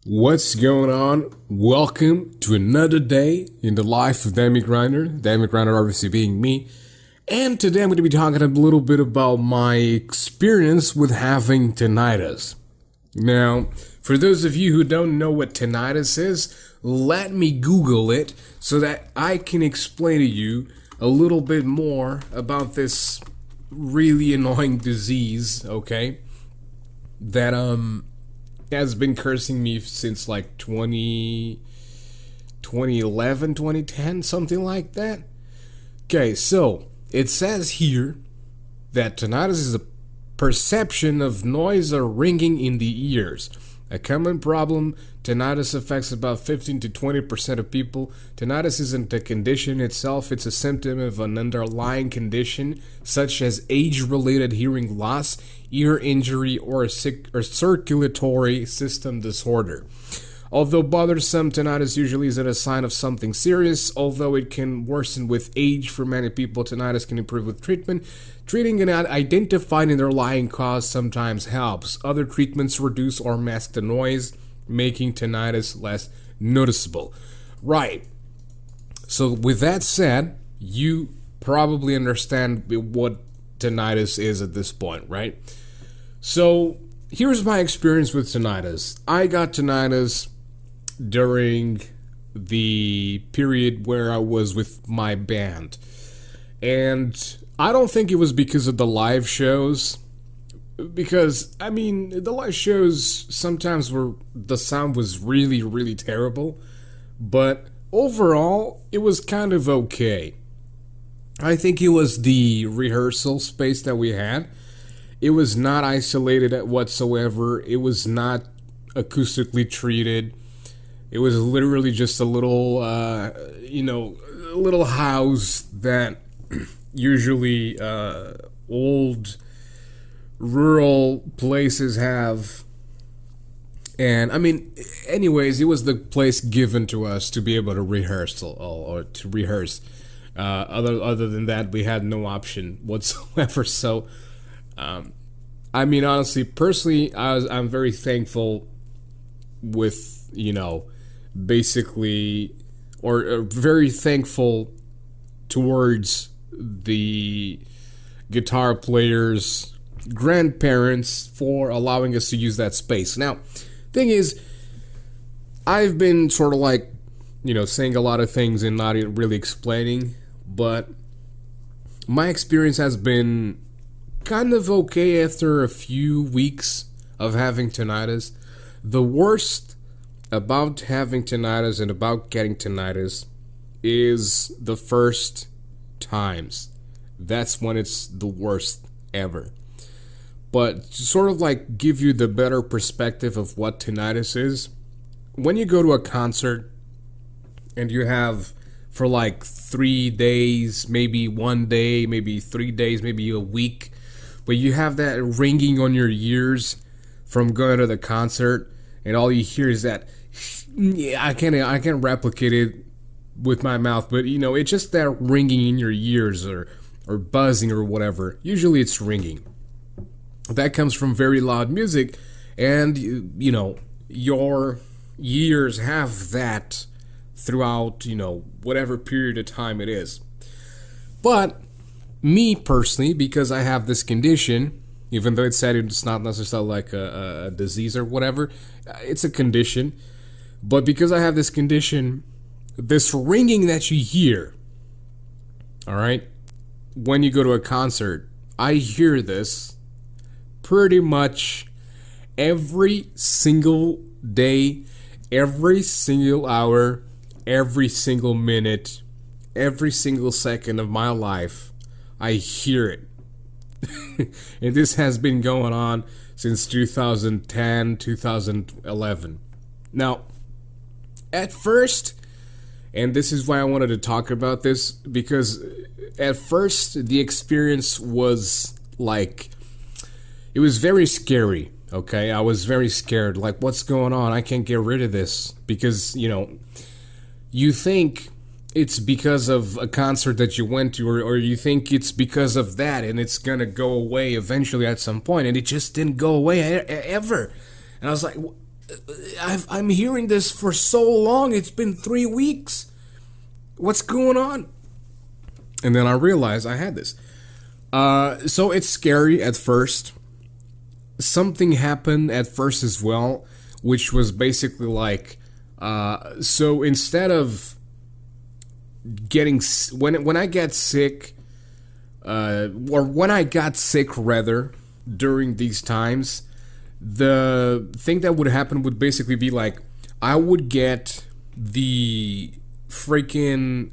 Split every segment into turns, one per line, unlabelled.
What's going on? Welcome to another day in the life of Demi Grinder. Demi Grinder obviously being me. And today I'm going to be talking a little bit about my experience with having tinnitus. Now, for those of you who don't know what tinnitus is, let me Google it so that I can explain to you a little bit more about this really annoying disease, okay? That, has been cursing me since like 2011, 2010, something like that. Okay, so it says here that tinnitus is a perception of noise or ringing in the ears. A common problem, tinnitus affects about 15 to 20% of people. Tinnitus isn't a condition itself, it's a symptom of an underlying condition such as age-related hearing loss, ear injury, or circulatory system disorder. Although bothersome, tinnitus usually isn't a sign of something serious. Although it can worsen with age for many people, tinnitus can improve with treatment. Treating an identified underlying cause sometimes helps. Other treatments reduce or mask the noise, making tinnitus less noticeable. Right. So with that said, you probably understand what tinnitus is at this point, right? So here's my experience with tinnitus. I got tinnitus during the period where I was with my band. And I don't think it was because of the live shows. Because, I mean, the live shows sometimes the sound was really, really terrible. But overall, it was kind of okay. I think it was the rehearsal space that we had. It was not isolated whatsoever. It was not acoustically treated. It was literally just a little, little house that usually old rural places have. And, I mean, anyways, it was the place given to us to be able to rehearse or to rehearse. Other than that, we had no option whatsoever. So, I mean, honestly, personally, I'm very thankful with, basically, or very thankful towards the guitar players' grandparents for allowing us to use that space. Now, thing is, I've been sort of like, saying a lot of things and not really explaining, but my experience has been kind of okay after a few weeks of having tinnitus. The worst about having tinnitus and about getting tinnitus is the first times. That's when it's the worst ever. But to sort of like give you the better perspective of what tinnitus is, when you go to a concert and you have for like 3 days, maybe 1 day, maybe 3 days, maybe a week, but you have that ringing on your ears from going to the concert, and all you hear is that. Yeah, I can't replicate it with my mouth, but it's just that ringing in your ears or buzzing or whatever. Usually it's ringing. That comes from very loud music, and your ears have that throughout whatever period of time it is. But me personally, because I have this condition, even though it said it's not necessarily like a disease or whatever, it's a condition. But because I have this condition, this ringing that you hear, all right, when you go to a concert, I hear this pretty much every single day, every single hour, every single minute, every single second of my life. I hear it. And this has been going on since 2010, 2011. Now, at first, and this is why I wanted to talk about this, because at first the experience was like, it was very scary, okay? I was very scared, like, what's going on? I can't get rid of this, because, you think it's because of a concert that you went to, or you think it's because of that, and it's gonna go away eventually at some point, and it just didn't go away ever. And I was like, I'm hearing this for so long. It's been 3 weeks. What's going on? And then I realized I had this. So it's scary at first. Something happened at first as well, which was basically like, so instead of getting when I get sick, or when I got sick rather during these times, the thing that would happen would basically be like I would get the freaking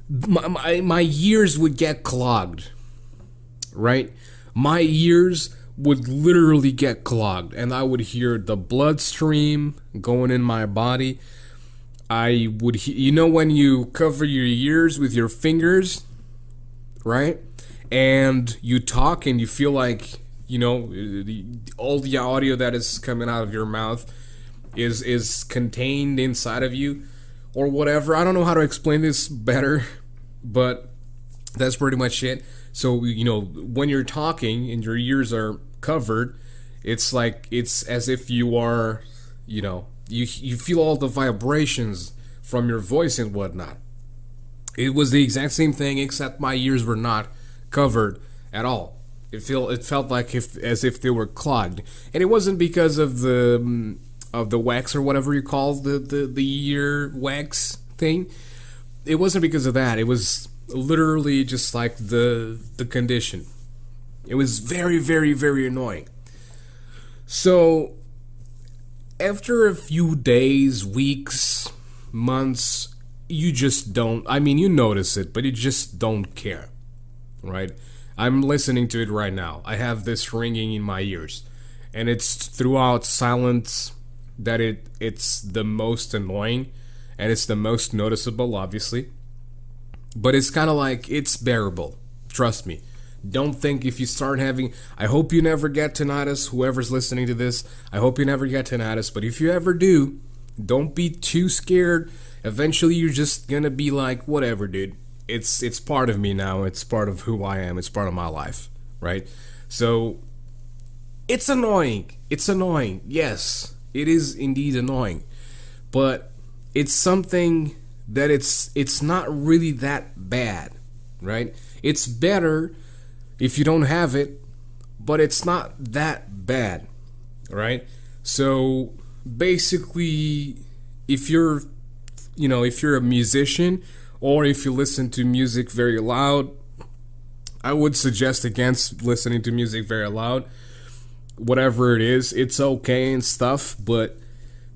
my ears would get clogged, right? My ears would literally get clogged, and I would hear the bloodstream going in my body. I would, when you cover your ears with your fingers, right? And you talk and you feel like, all the audio that is coming out of your mouth is contained inside of you or whatever. I don't know how to explain this better, but that's pretty much it. So, when you're talking and your ears are covered, it's like, it's as if you are, you feel all the vibrations from your voice and whatnot. It was the exact same thing, except my ears were not covered at all. It felt like as if they were clogged, and it wasn't because of the wax or whatever you call the ear wax thing. It wasn't because of that. It was literally just like the condition. It was very, very, very annoying. So after a few days, weeks, months, you just don't, you notice it, but you just don't care, right? I'm listening to it right now. I have this ringing in my ears, and it's throughout silence that it's the most annoying, and it's the most noticeable, obviously. But it's kind of like, it's bearable. Trust me. Don't think if you start having... I hope you never get tinnitus, whoever's listening to this. I hope you never get tinnitus, but if you ever do, don't be too scared. Eventually, you're just gonna be like, whatever, dude. It's part of me now. It's part of who I am. It's part of my life, right? So, it's annoying. It's annoying. Yes, it is indeed annoying. But it's something that it's not really that bad, right? It's better if you don't have it, but it's not that bad, right? So basically, if you're a musician, or if you listen to music very loud, I would suggest against listening to music very loud. Whatever it is, it's okay and stuff, but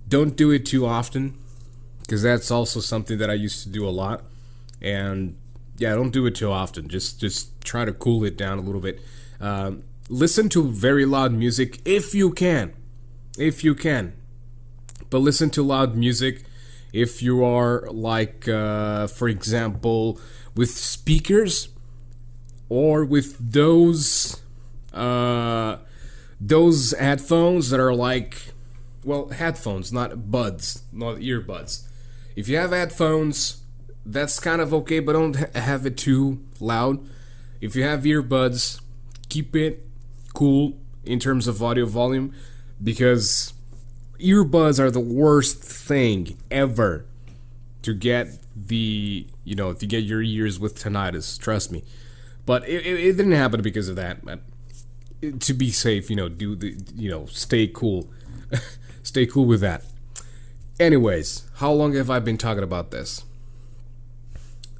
don't do it too often, because that's also something that I used to do a lot. And yeah, don't do it too often. Just try to cool it down a little bit. Listen to very loud music if you can. But listen to loud music if you are like, for example, with speakers, or with those headphones that are like, well, headphones, not buds, not earbuds. If you have headphones, that's kind of okay, but don't have it too loud. If you have earbuds, keep it cool in terms of audio volume, because earbuds are the worst thing ever to get to get your ears with tinnitus. Trust me. But it didn't happen because of that. To be safe, stay cool. Stay cool with that. Anyways, how long have I been talking about this?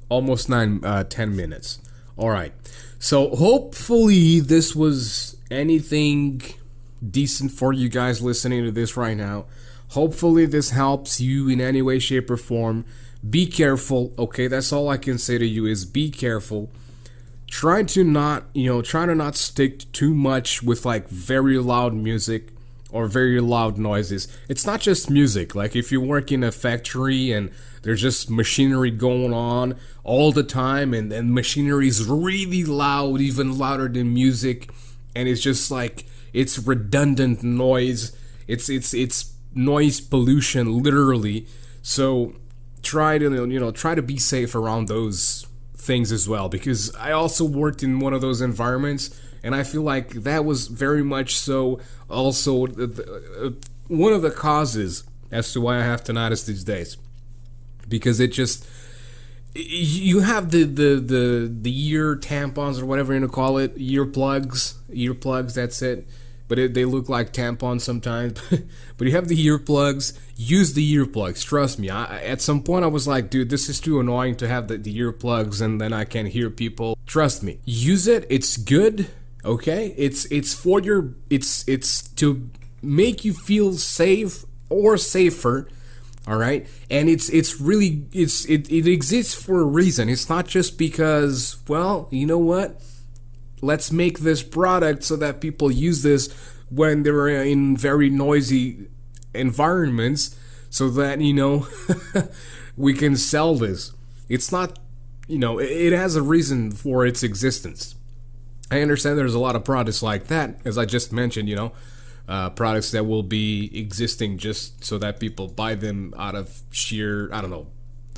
Almost 10 minutes. Alright. So hopefully this was anything decent for you guys listening to this right now. Hopefully this helps you in any way, shape, or form. Be careful, okay? That's all I can say to you is be careful. Try to not stick too much with like very loud music or very loud noises. It's not just music. Like if you work in a factory and there's just machinery going on all the time, and machinery is really loud, even louder than music, and it's just like, it's redundant noise. It's noise pollution, literally. So try to be safe around those things as well, because I also worked in one of those environments, And I feel like that was very much so also one of the causes as to why I have tinnitus these days. Because it just, you have the ear tampons or whatever you want to call it, earplugs, that's it. But they look like tampons sometimes. But you have the earplugs. Use the earplugs. Trust me. At some point, I was like, dude, this is too annoying to have the earplugs and then I can hear people. Trust me. Use it. It's good. Okay. It's for your. It's to make you feel safe or safer. All right. And it's really it exists for a reason. It's not just because, well, you know what? Let's make this product so that people use this when they're in very noisy environments so that, we can sell this. It's not, it has a reason for its existence. I understand there's a lot of products like that, as I just mentioned, products that will be existing just so that people buy them out of sheer, I don't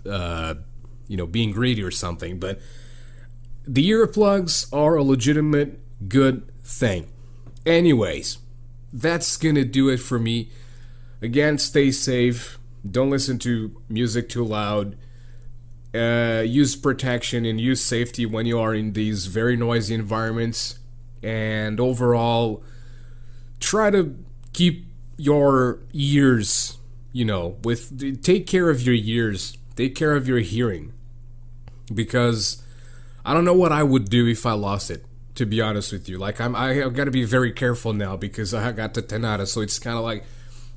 know, being greedy or something. But the earplugs are a legitimate good thing. Anyways, that's gonna do it for me. Again, stay safe. Don't listen to music too loud. Use protection and use safety when you are in these very noisy environments. And overall, try to keep your ears, take care of your ears. Take care of your hearing. Because I don't know what I would do if I lost it, to be honest with you. Like, I've got to be very careful now because I got the tinnitus, so it's kind of like,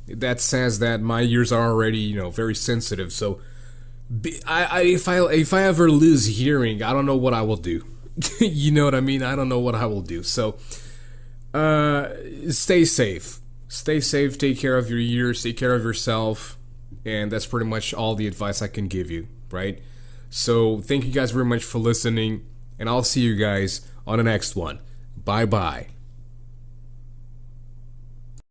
that says that my ears are already, very sensitive. So, if I ever lose hearing, I don't know what I will do. You know what I mean? I don't know what I will do. So, stay safe. Stay safe, take care of your ears, take care of yourself, and that's pretty much all the advice I can give you, right? So thank you guys very much for listening, and I'll see you guys on the next one. Bye-bye.